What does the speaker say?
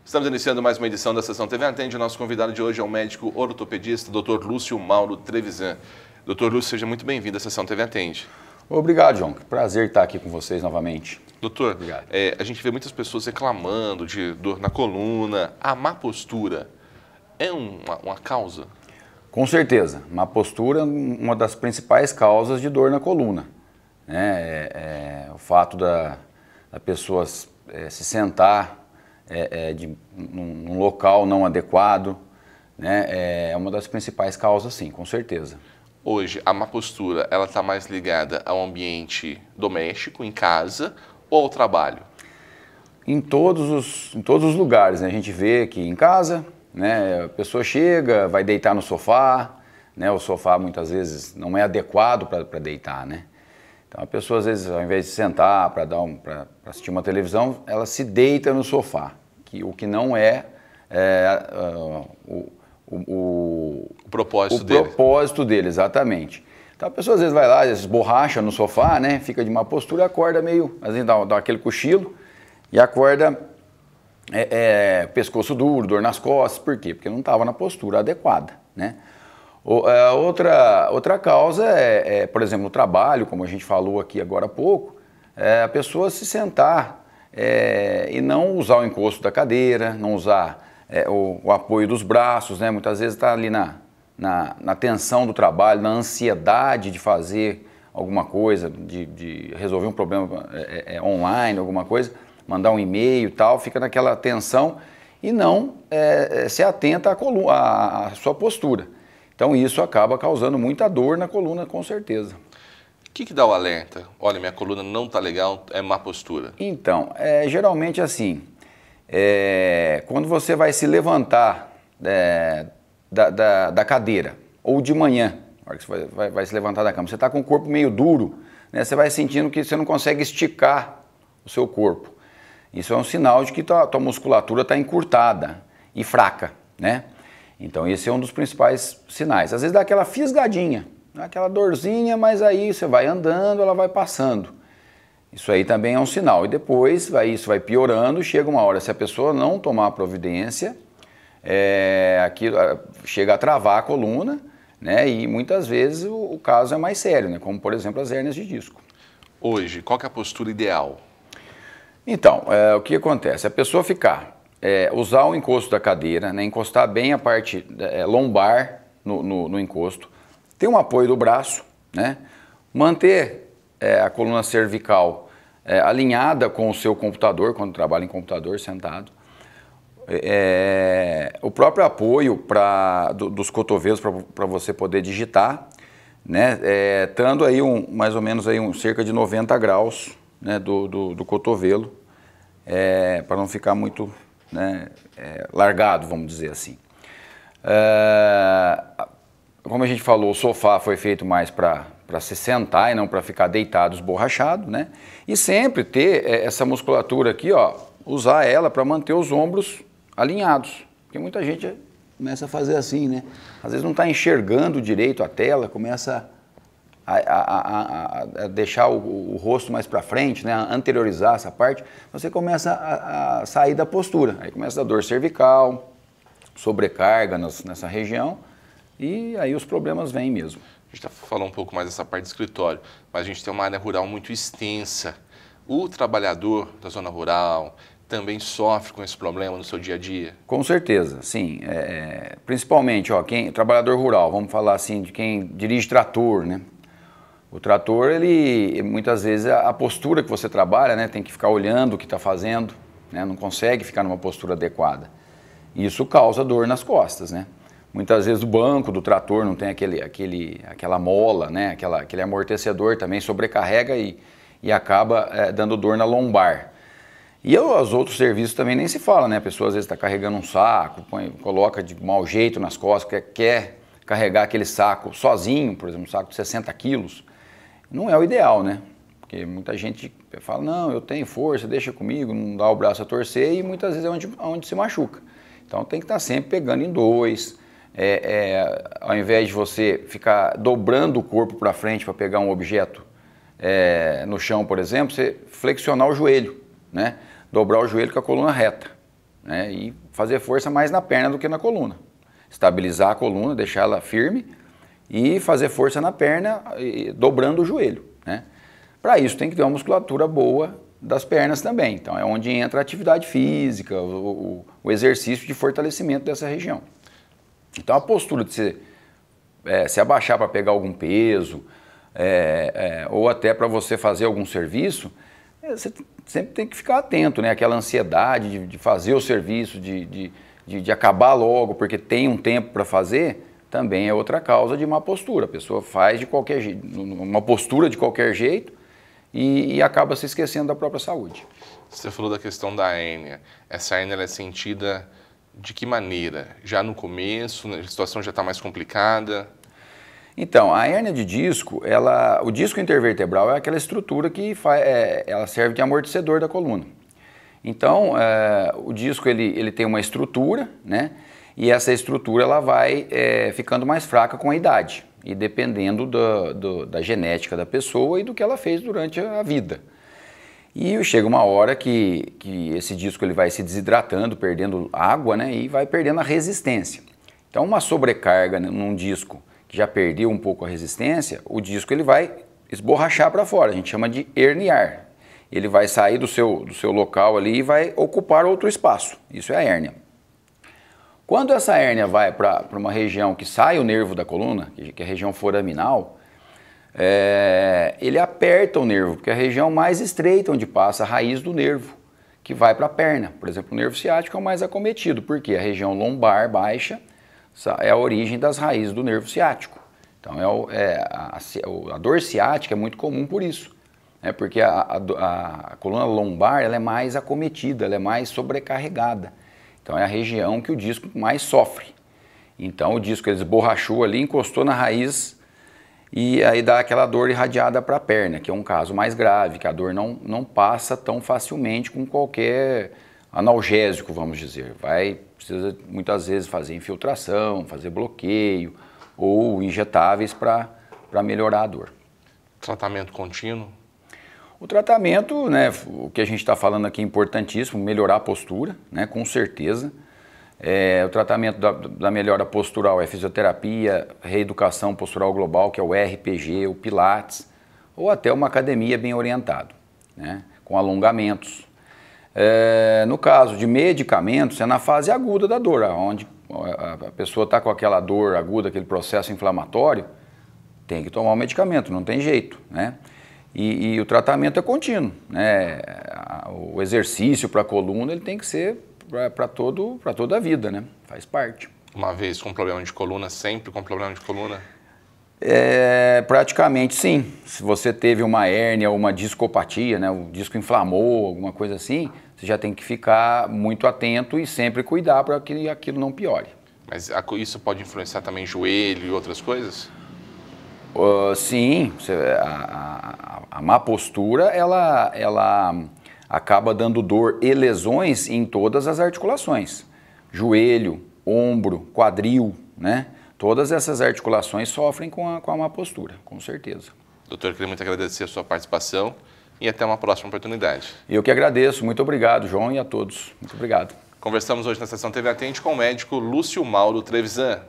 Estamos iniciando mais uma edição da Sessão TV Atende. O nosso convidado de hoje é o médico ortopedista, Dr. Lúcio Mauro Trevisan. Dr. Lúcio, seja muito bem-vindo à Sessão TV Atende. Obrigado, João. Que prazer estar aqui com vocês novamente. Doutor, a gente vê muitas pessoas reclamando de dor na coluna. A má postura é uma causa? Com certeza. Má postura é uma das principais causas de dor na coluna. O fato da pessoa se sentar num local não adequado, é uma das principais causas, sim, com certeza. Hoje, a má postura, ela está mais ligada ao ambiente doméstico, em casa, ou ao trabalho? Em todos os lugares, né? A gente vê que em casa, a pessoa chega, vai deitar no sofá, o sofá muitas vezes não é adequado para deitar, Então a pessoa às vezes, ao invés de sentar para assistir uma televisão, ela se deita no sofá, o que não é, o propósito dele, exatamente. Então a pessoa às vezes vai lá, esborracha no sofá, fica de má postura, acorda meio, às vezes dá aquele cochilo e acorda pescoço duro, dor nas costas. Por quê? Porque não estava na postura adequada, Outra causa por exemplo, no trabalho, como a gente falou aqui agora há pouco, a pessoa se sentar e não usar o encosto da cadeira, não usar o apoio dos braços, Muitas vezes está ali na tensão do trabalho, na ansiedade de fazer alguma coisa, de resolver um problema online, alguma coisa, mandar um e-mail e tal, fica naquela tensão e não se atenta à sua postura. Então isso acaba causando muita dor na coluna, com certeza. O que dá o alerta? Olha, minha coluna não está legal, é má postura. Então, geralmente assim, quando você vai se levantar da cadeira, ou de manhã, na hora que você vai se levantar da cama, você está com o corpo meio duro, você vai sentindo que você não consegue esticar o seu corpo. Isso é um sinal de que tua musculatura está encurtada e fraca, Então esse é um dos principais sinais. Às vezes dá aquela fisgadinha, aquela dorzinha, mas aí você vai andando, ela vai passando. Isso aí também é um sinal. E depois isso vai piorando, chega uma hora, se a pessoa não tomar providência, aquilo chega a travar a coluna, e muitas vezes o caso é mais sério, como por exemplo as hérnias de disco. Hoje, qual que é a postura ideal? Então, o que acontece? A pessoa usar o encosto da cadeira, encostar bem a parte lombar no encosto, ter um apoio do braço, manter a coluna cervical alinhada com o seu computador, quando trabalha em computador, sentado. O próprio apoio dos cotovelos para você poder digitar, estando aí mais ou menos aí cerca de 90 graus do cotovelo, para não ficar muito largado, vamos dizer assim. Como a gente falou, o sofá foi feito mais para se sentar e não para ficar deitado, esborrachado, E sempre ter essa musculatura aqui, usar ela para manter os ombros alinhados. Porque muita gente começa a fazer assim, Às vezes não está enxergando direito a tela, começa a deixar o rosto mais para frente, a anteriorizar essa parte, você começa a sair da postura. Aí começa a dor cervical, sobrecarga nessa região, e aí os problemas vêm mesmo. A gente falou um pouco mais dessa parte do escritório, mas a gente tem uma área rural muito extensa. O trabalhador da zona rural também sofre com esse problema no seu dia a dia? Com certeza, sim. Principalmente, trabalhador rural, vamos falar assim, de quem dirige trator, O trator, muitas vezes, a postura que você trabalha, tem que ficar olhando o que está fazendo, não consegue ficar numa postura adequada. Isso causa dor nas costas, Muitas vezes o banco do trator não tem aquela mola, aquele amortecedor também sobrecarrega e acaba dando dor na lombar. E os outros serviços também nem se fala, A pessoa às vezes está carregando um saco, coloca de mau jeito nas costas, quer carregar aquele saco sozinho, por exemplo, um saco de 60 quilos. Não é o ideal, Porque muita gente fala, não, eu tenho força, deixa comigo, não dá o braço a torcer, e muitas vezes é onde se machuca. Então tem que estar sempre pegando em dois, ao invés de você ficar dobrando o corpo para frente para pegar um objeto no chão, por exemplo, você flexionar o joelho, né? Dobrar o joelho com a coluna reta, né? E fazer força mais na perna do que na coluna. Estabilizar a coluna, deixar ela firme e fazer força na perna, dobrando o joelho, né? Para isso tem que ter uma musculatura boa das pernas também. Então é onde entra a atividade física, o exercício de fortalecimento dessa região. Então a postura de se abaixar para pegar algum peso, ou até para você fazer algum serviço, você sempre tem que ficar atento, né? Aquela ansiedade de fazer o serviço, de acabar logo, porque tem um tempo para fazer, também é outra causa de má postura. A pessoa faz de qualquer jeito, uma postura de qualquer jeito e acaba se esquecendo da própria saúde. Você falou da questão da hérnia. Essa hérnia ela é sentida de que maneira? Já no começo, a situação já está mais complicada? Então, a hérnia de disco, o disco intervertebral é aquela estrutura que ela serve de amortecedor da coluna. Então, o disco ele tem uma estrutura, né? E essa estrutura ela vai ficando mais fraca com a idade, e dependendo da genética da pessoa e do que ela fez durante a vida. E chega uma hora que esse disco ele vai se desidratando, perdendo água, né? E vai perdendo a resistência. Então, uma sobrecarga num disco que já perdeu um pouco a resistência, o disco ele vai esborrachar para fora, a gente chama de herniar. Ele vai sair do seu local ali e vai ocupar outro espaço, isso é a hérnia. Quando essa hérnia vai para uma região que sai o nervo da coluna, que é a região foraminal, ele aperta o nervo, porque é a região mais estreita onde passa a raiz do nervo, que vai para a perna. Por exemplo, o nervo ciático é o mais acometido, porque a região lombar baixa é a origem das raízes do nervo ciático. Então, a dor ciática é muito comum por isso, né? Porque a coluna lombar ela é mais acometida, ela é mais sobrecarregada. Então, é a região que o disco mais sofre. Então, o disco ele esborrachou ali, encostou na raiz e aí dá aquela dor irradiada para a perna, que é um caso mais grave, que a dor não passa tão facilmente com qualquer analgésico, vamos dizer. Precisa muitas vezes fazer infiltração, fazer bloqueio ou injetáveis para melhorar a dor. Tratamento contínuo? O tratamento, né, o que a gente está falando aqui é importantíssimo, melhorar a postura, né, com certeza. O tratamento da melhora postural é fisioterapia, reeducação postural global, que é o RPG, o Pilates, ou até uma academia bem orientada, né, com alongamentos. No caso de medicamentos, é na fase aguda da dor, onde a pessoa está com aquela dor aguda, aquele processo inflamatório, tem que tomar o medicamento, não tem jeito, né? E o tratamento é contínuo, né? O exercício para a coluna ele tem que ser para toda a vida, né? Faz parte. Uma vez com problema de coluna, sempre com problema de coluna? Praticamente sim. Se você teve uma hérnia ou uma discopatia, né? O disco inflamou, alguma coisa assim, você já tem que ficar muito atento e sempre cuidar para que aquilo não piore. Mas isso pode influenciar também joelho e outras coisas? Sim, a má postura ela acaba dando dor e lesões em todas as articulações. Joelho, ombro, quadril, né? Todas essas articulações sofrem com a má postura, com certeza. Doutor, eu queria muito agradecer a sua participação e até uma próxima oportunidade. Eu que agradeço. Muito obrigado, João, e a todos. Muito obrigado. Conversamos hoje na Sessão TV Atende com o médico Lúcio Mauro Trevisan.